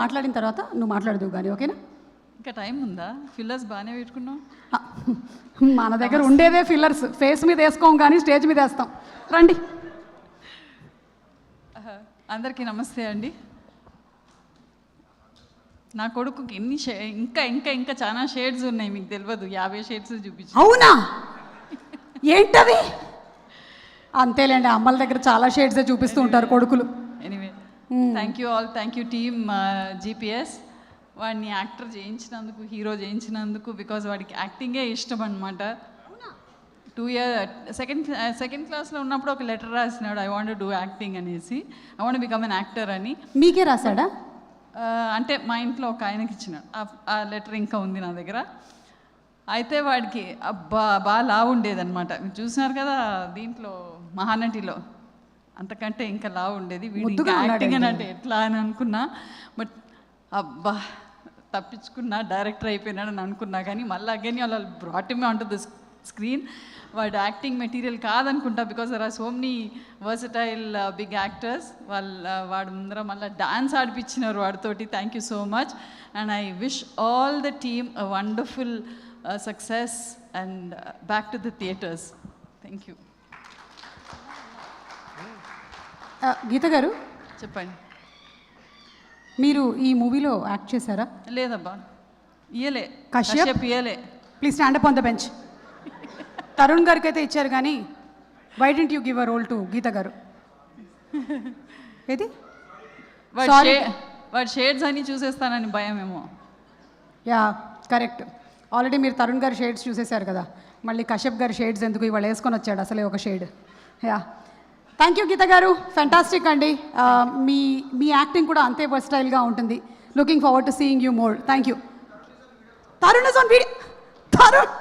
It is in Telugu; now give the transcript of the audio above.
మాట్లాడిన తర్వాత నువ్వు మాట్లాడదువు కానీ, ఓకేనా? ఇంకా టైం ఉందా? ఫిల్లర్స్ బాగానే పెట్టుకున్నాం. మన దగ్గర ఉండేదే ఫిల్లర్స్. ఫేస్ మీద వేసుకోం కానీ స్టేజ్ మీద వేస్తాం. రండి. అందరికీ నమస్తే అండి. నా కొడుకుకి ఎన్ని ఇంకా ఇంకా ఇంకా చాలా షేడ్స్ ఉన్నాయి, మీకు తెలియదు. 50 షేడ్స్ చూపించి. అవునా? ఏంటవి? అంతేలేండి, అమ్మల దగ్గర చాలా షేడ్సే చూపిస్తూ ఉంటారు కొడుకులు. Anyway, thank you all, thank you team GPS. వాడిని యాక్టర్ చేయించినందుకు, హీరో చేయించినందుకు, బికాజ్ వాడికి యాక్టింగే ఇష్టం అనమాట. 2 years సెకండ్ క్లాస్లో ఉన్నప్పుడు ఒక లెటర్ రాసినాడు, ఐ వాంట్ డూ యాక్టింగ్ అనేసి, I want become an actor అని. మీకే రాశాడా? అంటే మా ఇంట్లో ఒక ఆయనకి ఇచ్చినాడు. ఆ లెటర్ ఇంకా ఉంది నా దగ్గర. అయితే వాడికి బాగా లావు ఉండేదన్నమాట. మీరు చూసినారు కదా దీంట్లో మహానటిలో, అంతకంటే ఇంకా లావు ఉండేది. వీడు యాక్టింగ్ అని అంటే ఎట్లా అని అనుకున్నా, బట్ అబ్బా తప్పించుకున్నా, డైరెక్టర్ అయిపోయినాడు అని అనుకున్నా. కానీ మళ్ళీ అగైన్ వాళ్ళు brought me on to the screen. వాడు యాక్టింగ్ మెటీరియల్ కాదనుకుంటా, because there are so many versatile big actors. వాడు ముందర మళ్ళీ డాన్స్ ఆడిపించినారు వాడితోటి. Thank you so much, and I wish all the team a wonderful success and back to the theatres. Thank you. Geetha గారు చెప్పండి. మీరు ఈ మూవీలో యాక్ట్ చేశారా? లేదబ్బా, ఇయ్యలే. కశ్యప్ ఇయ్యలే. Please stand up on the bench. Tarun గారికి అయితే ఇచ్చారు కానీ why didn't you give a role to Geetha గారు? ఏది? వాడు షేడ్స్ అని చూసేస్తానని భయం ఏమో. Yeah correct. ఆల్రెడీ మీరు తరుణ్ గారి షేడ్స్ చూసేశారు కదా, మళ్ళీ కశ్యప్ గారి షేడ్స్ ఎందుకు? ఇవాళ వేసుకొని వచ్చాడు అసలే ఒక shade. Yeah, thank you Geetha గారు, ఫ్యాంటాస్టిక్ అండి. మీ యాక్టింగ్ కూడా అంతే వర్స్టైల్గా ఉంటుంది. Looking forward to seeing you more. Thank you. Tarun is on video. Tarun